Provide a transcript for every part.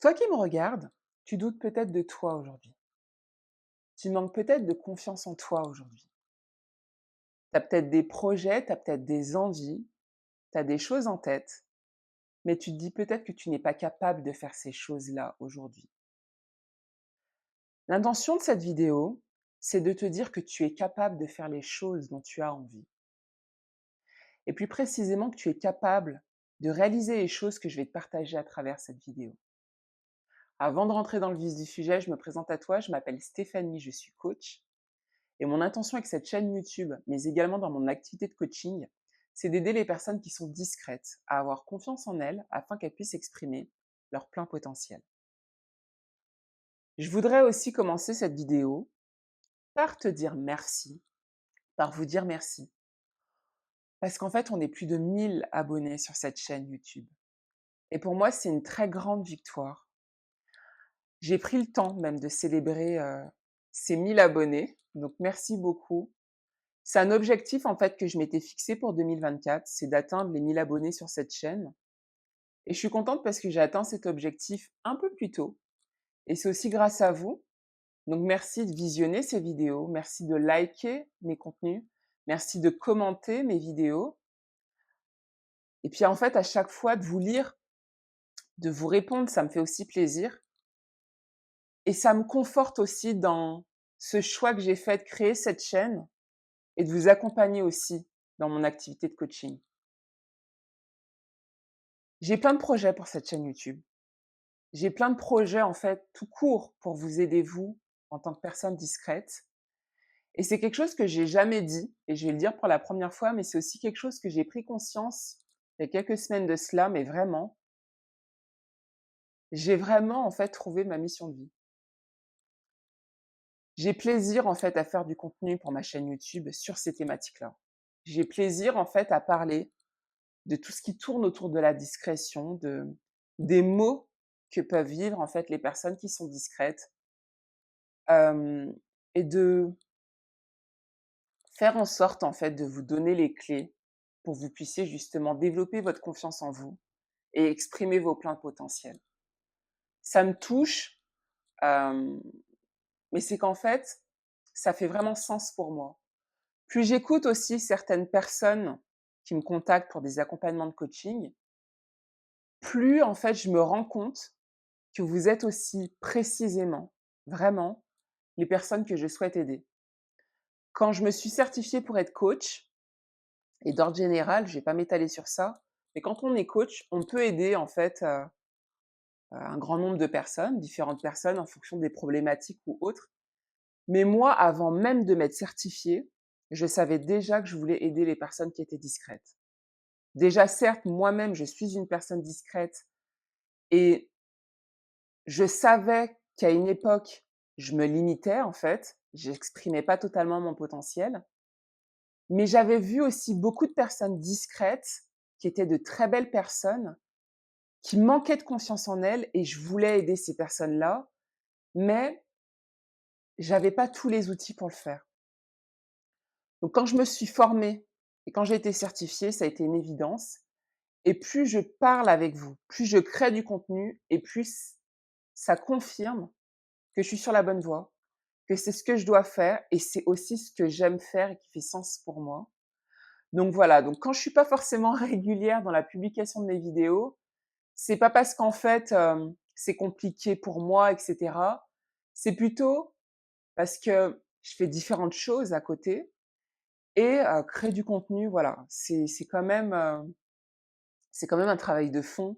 Toi qui me regardes, tu doutes peut-être de toi aujourd'hui. Tu manques peut-être de confiance en toi aujourd'hui. Tu as peut-être des projets, tu as peut-être des envies, tu as des choses en tête, mais tu te dis peut-être que tu n'es pas capable de faire ces choses-là aujourd'hui. L'intention de cette vidéo, c'est de te dire que tu es capable de faire les choses dont tu as envie. Et plus précisément que tu es capable de réaliser les choses que je vais te partager à travers cette vidéo. Avant de rentrer dans le vif du sujet, je me présente à toi, je m'appelle Stéphanie, je suis coach. Et mon intention avec cette chaîne YouTube, mais également dans mon activité de coaching, c'est d'aider les personnes qui sont discrètes à avoir confiance en elles afin qu'elles puissent exprimer leur plein potentiel. Je voudrais aussi commencer cette vidéo par te dire merci, par vous dire merci. Parce qu'en fait, on est plus de 1000 abonnés sur cette chaîne YouTube. Et pour moi, c'est une très grande victoire. J'ai pris le temps même de célébrer ces 1000 abonnés. Donc merci beaucoup. C'est un objectif en fait que je m'étais fixé pour 2024, c'est d'atteindre les 1000 abonnés sur cette chaîne. Et je suis contente parce que j'ai atteint cet objectif un peu plus tôt. Et c'est aussi grâce à vous. Donc merci de visionner ces vidéos, merci de liker mes contenus, merci de commenter mes vidéos. Et puis en fait, à chaque fois de vous lire, de vous répondre, ça me fait aussi plaisir. Et ça me conforte aussi dans ce choix que j'ai fait de créer cette chaîne et de vous accompagner aussi dans mon activité de coaching. J'ai plein de projets pour cette chaîne YouTube. J'ai plein de projets, en fait, tout court pour vous aider, vous, en tant que personne discrète. Et c'est quelque chose que j'ai jamais dit, et je vais le dire pour la première fois, mais c'est aussi quelque chose que j'ai pris conscience il y a quelques semaines de cela, mais vraiment, j'ai vraiment, en fait, trouvé ma mission de vie. J'ai plaisir, en fait, à faire du contenu pour ma chaîne YouTube sur ces thématiques-là. J'ai plaisir, en fait, à parler de tout ce qui tourne autour de la discrétion, des mots que peuvent vivre, en fait, les personnes qui sont discrètes, hem et de faire en sorte, en fait, de vous donner les clés pour que vous puissiez justement développer votre confiance en vous et exprimer vos pleins potentiels. Ça me touche, hem, mais c'est qu'en fait, ça fait vraiment sens pour moi. Plus j'écoute aussi certaines personnes qui me contactent pour des accompagnements de coaching, plus, en fait, je me rends compte que vous êtes aussi précisément, vraiment, les personnes que je souhaite aider. Quand je me suis certifiée pour être coach, et d'ordre général, je vais pas m'étaler sur ça, mais quand on est coach, on peut aider en fait, un grand nombre de personnes, différentes personnes en fonction des problématiques ou autres. Mais moi, avant même de m'être certifiée, je savais déjà que je voulais aider les personnes qui étaient discrètes. Déjà certes, moi-même, je suis une personne discrète et je savais qu'à une époque, je me limitais en fait, j'exprimais pas totalement mon potentiel. Mais j'avais vu aussi beaucoup de personnes discrètes, qui étaient de très belles personnes, qui manquaient de confiance en elles et je voulais aider ces personnes-là, mais j'avais pas tous les outils pour le faire. Donc quand je me suis formée et quand j'ai été certifiée, ça a été une évidence et plus je parle avec vous, plus je crée du contenu et plus ça confirme que je suis sur la bonne voie, que c'est ce que je dois faire et c'est aussi ce que j'aime faire et qui fait sens pour moi. Donc voilà, donc quand je suis pas forcément régulière dans la publication de mes vidéos, c'est pas parce qu'en fait, c'est compliqué pour moi et cetera. C'est plutôt parce que je fais différentes choses à côté et créer du contenu, voilà, c'est quand même un travail de fond.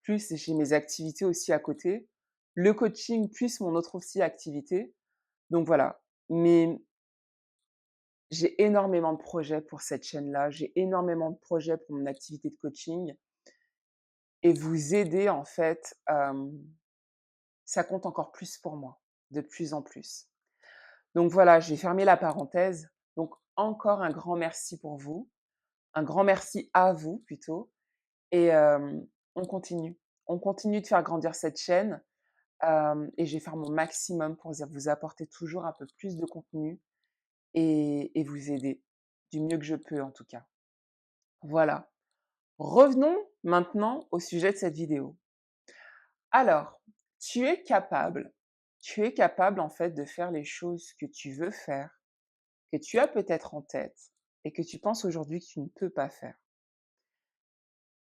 Plus j'ai mes activités aussi à côté, le coaching plus mon autre aussi activité. Donc voilà, mais j'ai énormément de projets pour cette chaîne-là, j'ai énormément de projets pour mon activité de coaching et vous aider en fait, ça compte encore plus pour moi, de plus en plus. Donc voilà, j'ai fermé la parenthèse. Donc encore un grand merci pour vous, un grand merci à vous plutôt et on continue. On continue de faire grandir cette chaîne, et je vais faire mon maximum pour vous apporter toujours un peu plus de contenu et vous aider du mieux que je peux en tout cas. Voilà. Revenons maintenant au sujet de cette vidéo. Alors, Tu es capable en fait de faire les choses que tu veux faire, que tu as peut-être en tête et que tu penses aujourd'hui que tu ne peux pas faire.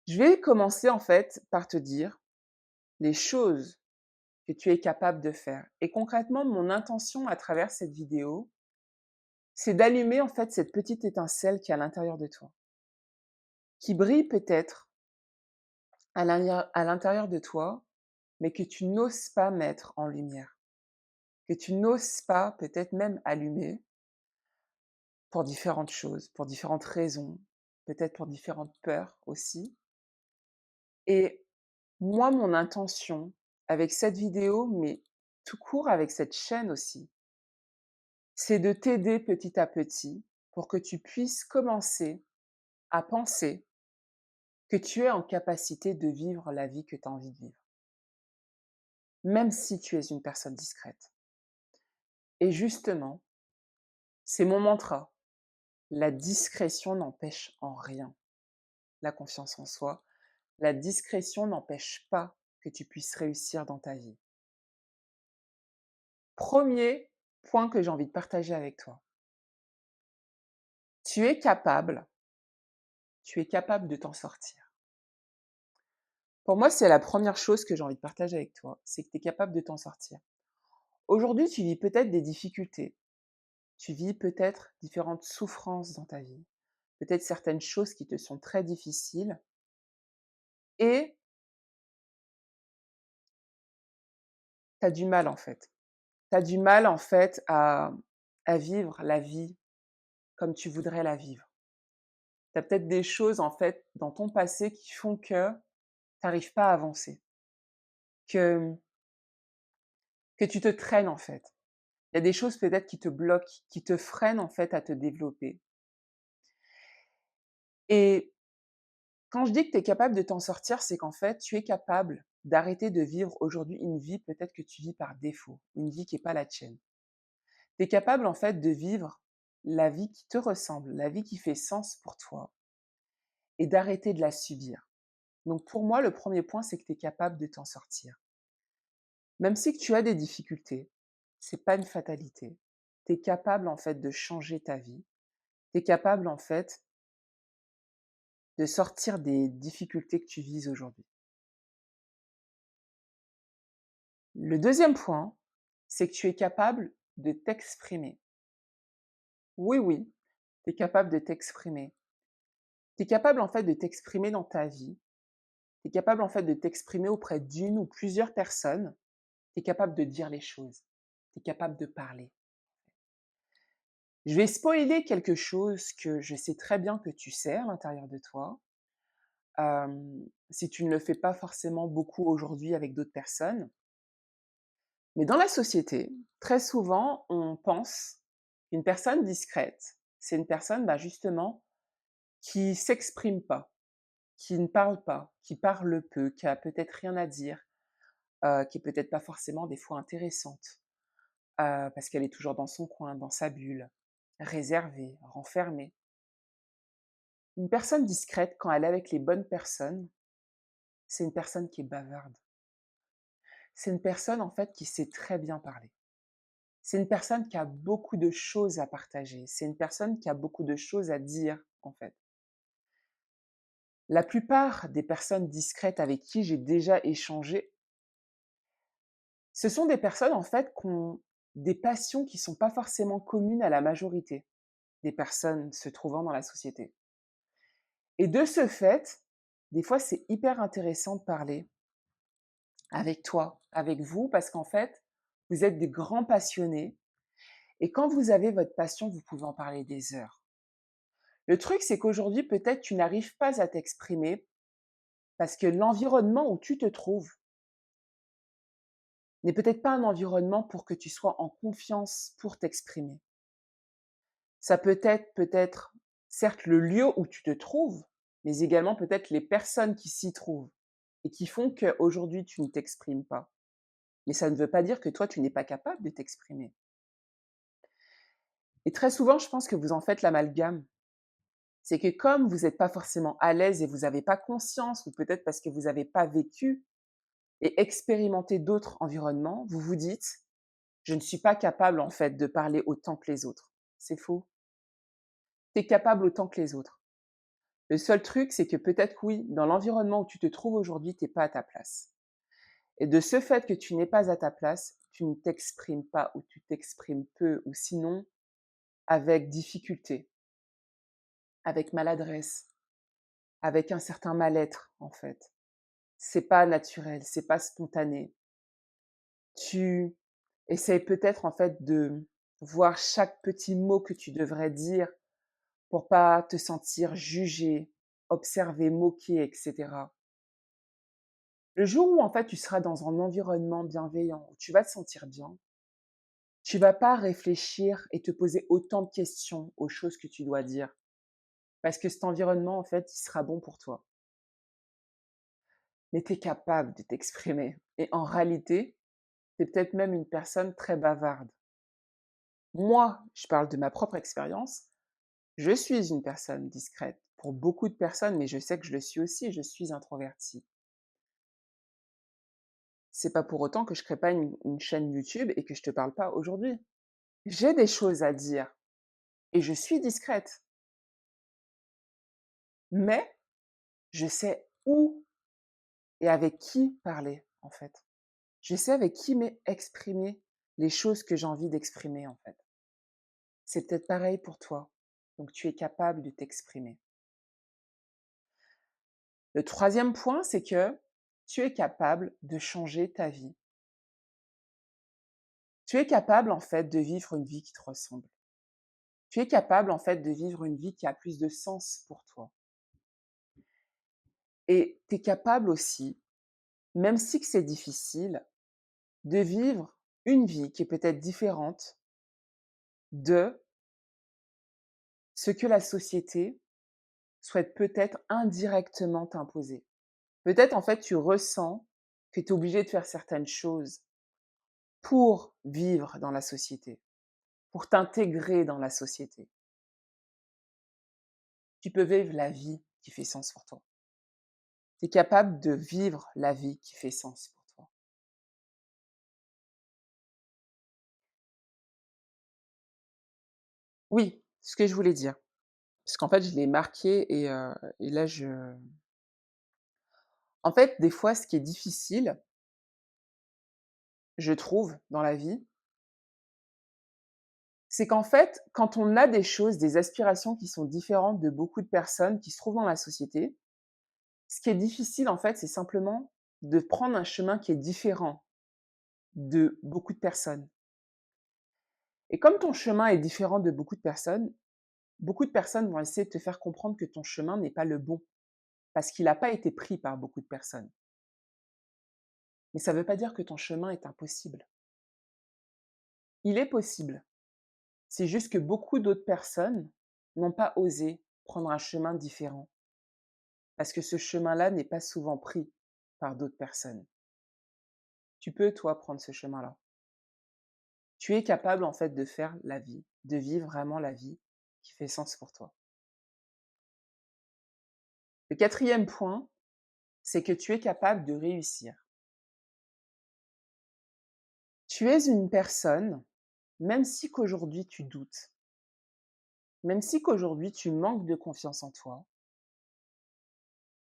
Je vais commencer en fait par te dire les choses que tu es capable de faire. Et concrètement, mon intention à travers cette vidéo, c'est d'allumer en fait cette petite étincelle qui est à l'intérieur de toi, qui brille peut-être à l'intérieur de toi, mais que tu n'oses pas mettre en lumière, que tu n'oses pas peut-être même allumer pour différentes choses, pour différentes raisons, peut-être pour différentes peurs aussi. Et moi, mon intention avec cette vidéo, mais tout court avec cette chaîne aussi, c'est de t'aider petit à petit pour que tu puisses commencer à penser que tu es en capacité de vivre la vie que tu as envie de vivre, même si tu es une personne discrète. Et justement, c'est mon mantra. La discrétion n'empêche en rien la confiance en soi. La discrétion n'empêche pas que tu puisses réussir dans ta vie. Premier point que j'ai envie de partager avec toi. Tu es capable de t'en sortir. Pour moi, c'est la première chose que j'ai envie de partager avec toi, c'est que tu es capable de t'en sortir. Aujourd'hui, tu vis peut-être des difficultés, tu vis peut-être différentes souffrances dans ta vie, peut-être certaines choses qui te sont très difficiles et tu as du mal en fait. Tu as du mal en fait à vivre la vie comme tu voudrais la vivre. Tu as peut-être des choses en fait dans ton passé qui font que tu n'arrives pas à avancer, que tu te traînes en fait. Il y a des choses peut-être qui te bloquent, qui te freinent en fait à te développer. Et quand je dis que tu es capable de t'en sortir, c'est qu'en fait, tu es capable d'arrêter de vivre aujourd'hui une vie peut-être que tu vis par défaut, une vie qui n'est pas la tienne. Tu es capable en fait de vivre la vie qui te ressemble, la vie qui fait sens pour toi et d'arrêter de la subir. Donc pour moi, le premier point, c'est que tu es capable de t'en sortir. Même si que tu as des difficultés, c'est pas une fatalité. Tu es capable en fait de changer ta vie. Tu es capable en fait de sortir des difficultés que tu vis aujourd'hui. Le deuxième point, c'est que tu es capable de t'exprimer. Oui, oui, tu es capable de t'exprimer. Tu es capable en fait de t'exprimer dans ta vie. Tu es capable en fait de t'exprimer auprès d'une ou plusieurs personnes. Tu es capable de dire les choses. Tu es capable de parler. Je vais spoiler quelque chose que je sais très bien que tu sais à l'intérieur de toi. Si tu ne le fais pas forcément beaucoup aujourd'hui avec d'autres personnes. Mais dans la société, très souvent, on pense qu'une personne discrète, c'est une personne, justement, qui s'exprime pas, qui ne parle pas, qui parle peu, qui a peut-être rien à dire, qui est peut-être pas forcément des fois intéressante, parce qu'elle est toujours dans son coin, dans sa bulle, réservée, renfermée. Une personne discrète, quand elle est avec les bonnes personnes, c'est une personne qui est bavarde. C'est une personne, en fait, qui sait très bien parler. C'est une personne qui a beaucoup de choses à partager. C'est une personne qui a beaucoup de choses à dire, en fait. La plupart des personnes discrètes avec qui j'ai déjà échangé, ce sont des personnes, en fait, qui ont des passions qui ne sont pas forcément communes à la majorité des personnes se trouvant dans la société. Et de ce fait, des fois, c'est hyper intéressant de parler avec toi, avec vous, parce qu'en fait, vous êtes des grands passionnés. Et quand vous avez votre passion, vous pouvez en parler des heures. Le truc, c'est qu'aujourd'hui, peut-être tu n'arrives pas à t'exprimer parce que l'environnement où tu te trouves n'est peut-être pas un environnement pour que tu sois en confiance pour t'exprimer. Ça peut être peut-être, certes, le lieu où tu te trouves, mais également peut-être les personnes qui s'y trouvent et qui font qu'aujourd'hui tu ne t'exprimes pas. Mais ça ne veut pas dire que toi, tu n'es pas capable de t'exprimer. Et très souvent, je pense que vous en faites l'amalgame. C'est que comme vous n'êtes pas forcément à l'aise et vous n'avez pas conscience, ou peut-être parce que vous n'avez pas vécu et expérimenter d'autres environnements, vous vous dites: «Je ne suis pas capable, en fait, de parler autant que les autres». C'est faux. Tu es capable autant que les autres. Le seul truc, c'est que peut-être que oui, dans l'environnement où tu te trouves aujourd'hui, tu es pas à ta place. Et de ce fait que tu n'es pas à ta place, tu ne t'exprimes pas ou tu t'exprimes peu ou sinon avec difficulté, avec maladresse, avec un certain mal-être, en fait. C'est pas naturel, c'est pas spontané. Tu essayes peut-être, en fait, de voir chaque petit mot que tu devrais dire pour pas te sentir jugé, observé, moqué, et cetera. Le jour où, en fait, tu seras dans un environnement bienveillant, où tu vas te sentir bien, tu vas pas réfléchir et te poser autant de questions aux choses que tu dois dire. Parce que cet environnement, en fait, il sera bon pour toi. Mais tu es capable de t'exprimer. Et en réalité, tu es peut-être même une personne très bavarde. Moi, je parle de ma propre expérience. Je suis une personne discrète pour beaucoup de personnes, mais je sais que je le suis aussi, je suis introvertie. C'est pas pour autant que je crée pas une chaîne YouTube et que je te parle pas aujourd'hui. J'ai des choses à dire et je suis discrète, mais je sais où et avec qui parler, en fait. Je sais avec qui exprimer les choses que j'ai envie d'exprimer, en fait. C'est peut-être pareil pour toi. Donc tu es capable de t'exprimer. Le troisième point, c'est que tu es capable de changer ta vie. Tu es capable, en fait, de vivre une vie qui te ressemble. Tu es capable, en fait, de vivre une vie qui a plus de sens pour toi. Et tu es capable aussi, même si que c'est difficile, de vivre une vie qui est peut-être différente de ce que la société souhaite peut-être indirectement t'imposer. Peut-être, en fait, tu ressens que tu es obligé de faire certaines choses pour vivre dans la société, pour t'intégrer dans la société. Tu peux vivre la vie qui fait sens pour toi. Tu es capable de vivre la vie qui fait sens pour toi. Oui, ce que je voulais dire. Parce qu'en fait, je l'ai marqué et là, en fait, des fois, ce qui est difficile, je trouve, dans la vie, c'est qu'en fait, quand on a des choses, des aspirations qui sont différentes de beaucoup de personnes qui se trouvent dans la société, ce qui est difficile, en fait, c'est simplement de prendre un chemin qui est différent de beaucoup de personnes. Et comme ton chemin est différent de beaucoup de personnes vont essayer de te faire comprendre que ton chemin n'est pas le bon, parce qu'il n'a pas été pris par beaucoup de personnes. Mais ça ne veut pas dire que ton chemin est impossible. Il est possible. C'est juste que beaucoup d'autres personnes n'ont pas osé prendre un chemin différent, parce que ce chemin-là n'est pas souvent pris par d'autres personnes. Tu peux, toi, prendre ce chemin-là. Tu es capable, en fait, de faire la vie, de vivre vraiment la vie qui fait sens pour toi. Le quatrième point, c'est que tu es capable de réussir. Tu es une personne, même si qu'aujourd'hui tu doutes, même si qu'aujourd'hui tu manques de confiance en toi,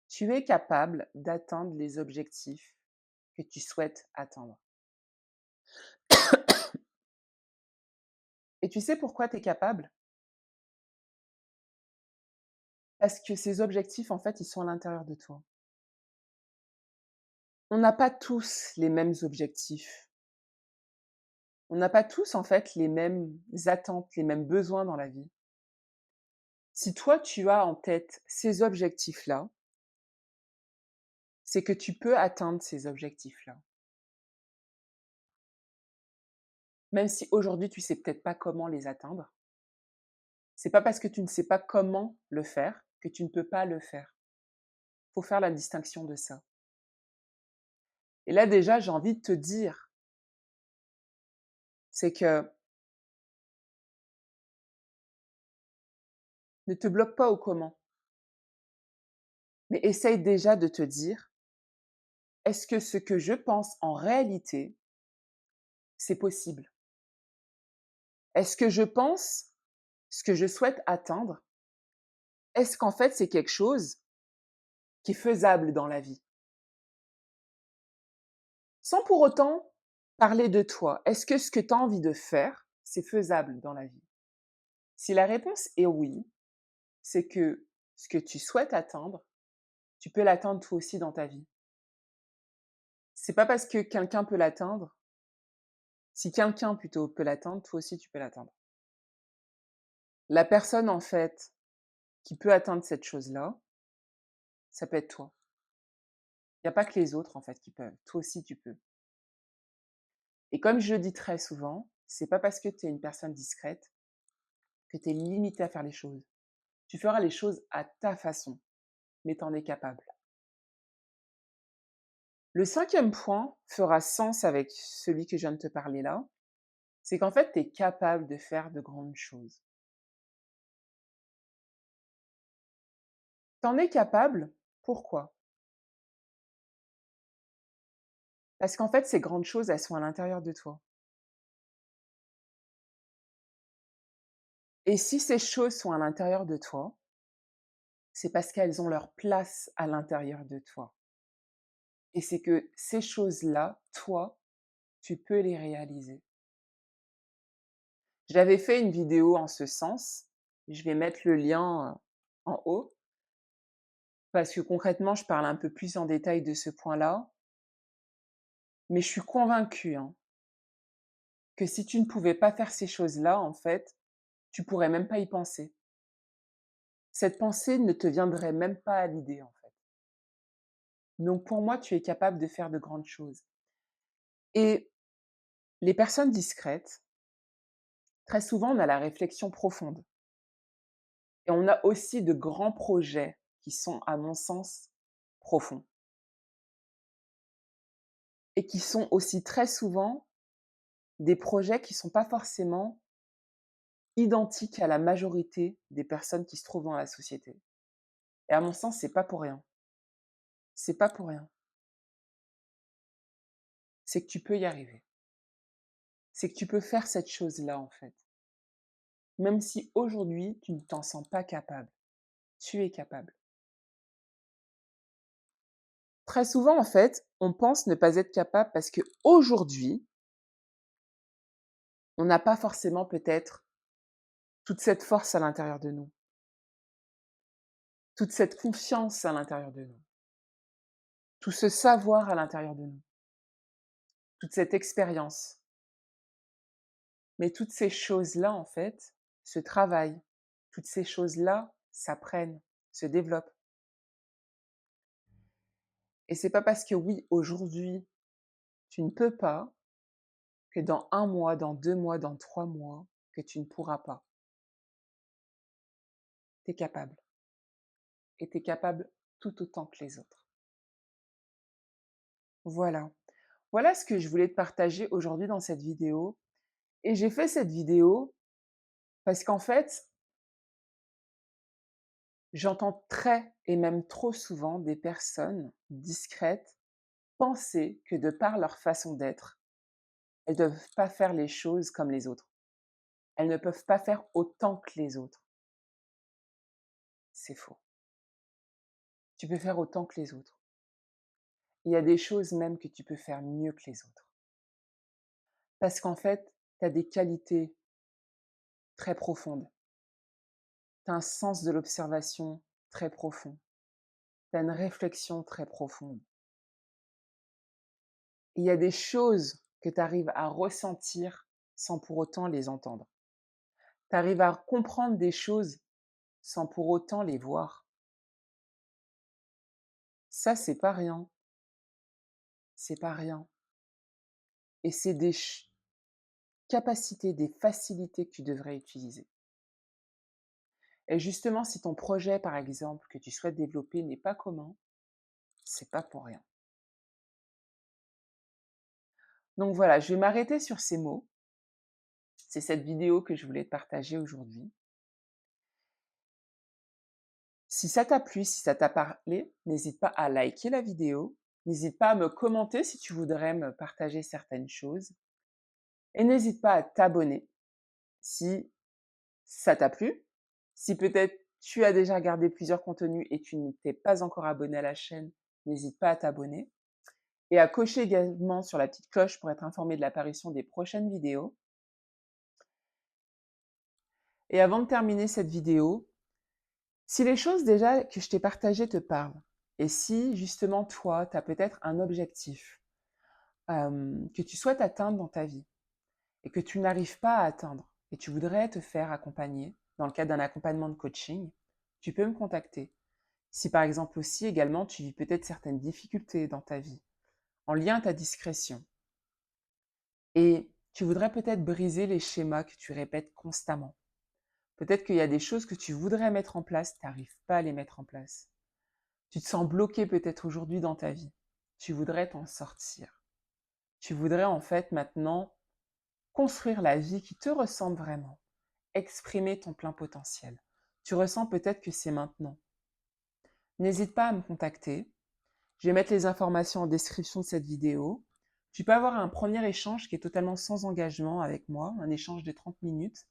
tu es capable d'atteindre les objectifs que tu souhaites atteindre. Et tu sais pourquoi tu es capable? Parce que ces objectifs, en fait, ils sont à l'intérieur de toi. On n'a pas tous les mêmes objectifs. On n'a pas tous, en fait, les mêmes attentes, les mêmes besoins dans la vie. Si toi, tu as en tête ces objectifs-là, c'est que tu peux atteindre ces objectifs-là. Même si aujourd'hui, tu sais peut-être pas comment les atteindre, c'est pas parce que tu ne sais pas comment le faire que tu ne peux pas le faire. Faut faire la distinction de ça. Et là, déjà, j'ai envie de te dire, c'est que ne te bloque pas au comment, mais essaye déjà de te dire, est-ce que ce que je pense en réalité, c'est possible? Est-ce que je pense ce que je souhaite atteindre? Est-ce qu'en fait, c'est quelque chose qui est faisable dans la vie? Sans pour autant parler de toi, est-ce que ce que tu as envie de faire, c'est faisable dans la vie? Si la réponse est oui, c'est que ce que tu souhaites atteindre, tu peux l'atteindre toi aussi dans ta vie. C'est pas parce que quelqu'un peut l'atteindre, si quelqu'un plutôt peut l'atteindre, toi aussi tu peux l'atteindre. La personne en fait qui peut atteindre cette chose-là, ça peut être toi. Il y a pas que les autres en fait qui peuvent, toi aussi tu peux. Et comme je le dis très souvent, c'est pas parce que tu es une personne discrète que tu es limité à faire les choses. Tu feras les choses à ta façon, mais tu en es capable. Le 5e point fera sens avec celui que je viens de te parler là, c'est qu'en fait, tu es capable de faire de grandes choses. Tu en es capable, pourquoi? Parce qu'en fait, ces grandes choses, elles sont à l'intérieur de toi. Et si ces choses sont à l'intérieur de toi, c'est parce qu'elles ont leur place à l'intérieur de toi. Et c'est que ces choses-là, toi, tu peux les réaliser. J'avais fait une vidéo en ce sens, je vais mettre le lien en haut, parce que concrètement, je parle un peu plus en détail de ce point-là, mais je suis convaincue que si tu ne pouvais pas faire ces choses-là, en fait, tu pourrais même pas y penser. Cette pensée ne te viendrait même pas à l'idée, en fait. Donc pour moi, tu es capable de faire de grandes choses. Et les personnes discrètes, très souvent, on a la réflexion profonde. Et on a aussi de grands projets qui sont, à mon sens, profonds. Et qui sont aussi très souvent des projets qui ne sont pas forcément identiques à la majorité des personnes qui se trouvent dans la société. Et à mon sens, c'est pas pour rien. C'est pas pour rien. C'est que tu peux y arriver. C'est que tu peux faire cette chose-là, en fait. Même si aujourd'hui, tu ne t'en sens pas capable, tu es capable. Très souvent, en fait, on pense ne pas être capable parce qu'aujourd'hui, on n'a pas forcément peut-être toute cette force à l'intérieur de nous, toute cette confiance à l'intérieur de nous, tout ce savoir à l'intérieur de nous, toute cette expérience. Mais toutes ces choses-là, en fait, se travaillent. Toutes ces choses-là s'apprennent, se développent. Et c'est pas parce que oui, aujourd'hui, tu ne peux pas, que dans 1 mois, dans 2 mois, dans 3 mois, que tu ne pourras pas. Tu es capable. Et tu es capable tout autant que les autres. Voilà. Voilà ce que je voulais te partager aujourd'hui dans cette vidéo. Et j'ai fait cette vidéo parce qu'en fait, j'entends très et même trop souvent des personnes discrètes penser que de par leur façon d'être, elles ne peuvent pas faire les choses comme les autres. Elles ne peuvent pas faire autant que les autres. C'est faux. Tu peux faire autant que les autres. Il y a des choses même que tu peux faire mieux que les autres. Parce qu'en fait, tu as des qualités très profondes. Tu as un sens de l'observation très profond. Tu as une réflexion très profonde. Il y a des choses que tu arrives à ressentir sans pour autant les entendre. Tu arrives à comprendre des choses sans pour autant les voir. Ça, c'est pas rien. C'est pas rien. Et c'est des capacités, des facilités que tu devrais utiliser. Et justement, si ton projet, par exemple, que tu souhaites développer n'est pas commun, c'est pas pour rien. Donc voilà, je vais m'arrêter sur ces mots. C'est cette vidéo que je voulais te partager aujourd'hui. Si ça t'a plu, si ça t'a parlé, n'hésite pas à liker la vidéo, N'hésite pas à me commenter si tu voudrais me partager certaines choses et n'hésite pas à t'abonner si ça t'a plu. Si peut-être tu as déjà regardé plusieurs contenus et tu ne t'es pas encore abonné à la chaîne, n'hésite pas à t'abonner et à cocher également sur la petite cloche pour être informé de l'apparition des prochaines vidéos. Et avant de terminer cette vidéo, si les choses déjà que je t'ai partagées te parlent et si justement toi, tu as peut-être un objectif que tu souhaites atteindre dans ta vie et que tu n'arrives pas à atteindre et tu voudrais te faire accompagner dans le cadre d'un accompagnement de coaching, tu peux me contacter. Si par exemple aussi également tu vis peut-être certaines difficultés dans ta vie en lien à ta discrétion et tu voudrais peut-être briser les schémas que tu répètes constamment. Peut-être qu'il y a des choses que tu voudrais mettre en place, tu n'arrives pas à les mettre en place. Tu te sens bloqué peut-être aujourd'hui dans ta vie. Tu voudrais t'en sortir. Tu voudrais en fait maintenant construire la vie qui te ressemble vraiment. Exprimer ton plein potentiel. Tu ressens peut-être que c'est maintenant. N'hésite pas à me contacter. Je vais mettre les informations en description de cette vidéo. Tu peux avoir un premier échange qui est totalement sans engagement avec moi, un échange de 30 minutes,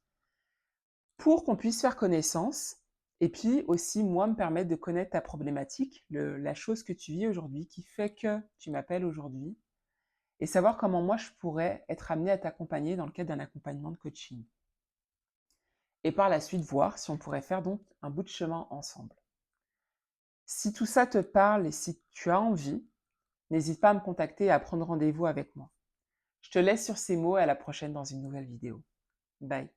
pour qu'on puisse faire connaissance et puis aussi, moi, me permettre de connaître ta problématique, la chose que tu vis aujourd'hui, qui fait que tu m'appelles aujourd'hui, et savoir comment moi, je pourrais être amenée à t'accompagner dans le cadre d'un accompagnement de coaching. Et par la suite, voir si on pourrait faire donc un bout de chemin ensemble. Si tout ça te parle et si tu as envie, n'hésite pas à me contacter et à prendre rendez-vous avec moi. Je te laisse sur ces mots et à la prochaine dans une nouvelle vidéo. Bye.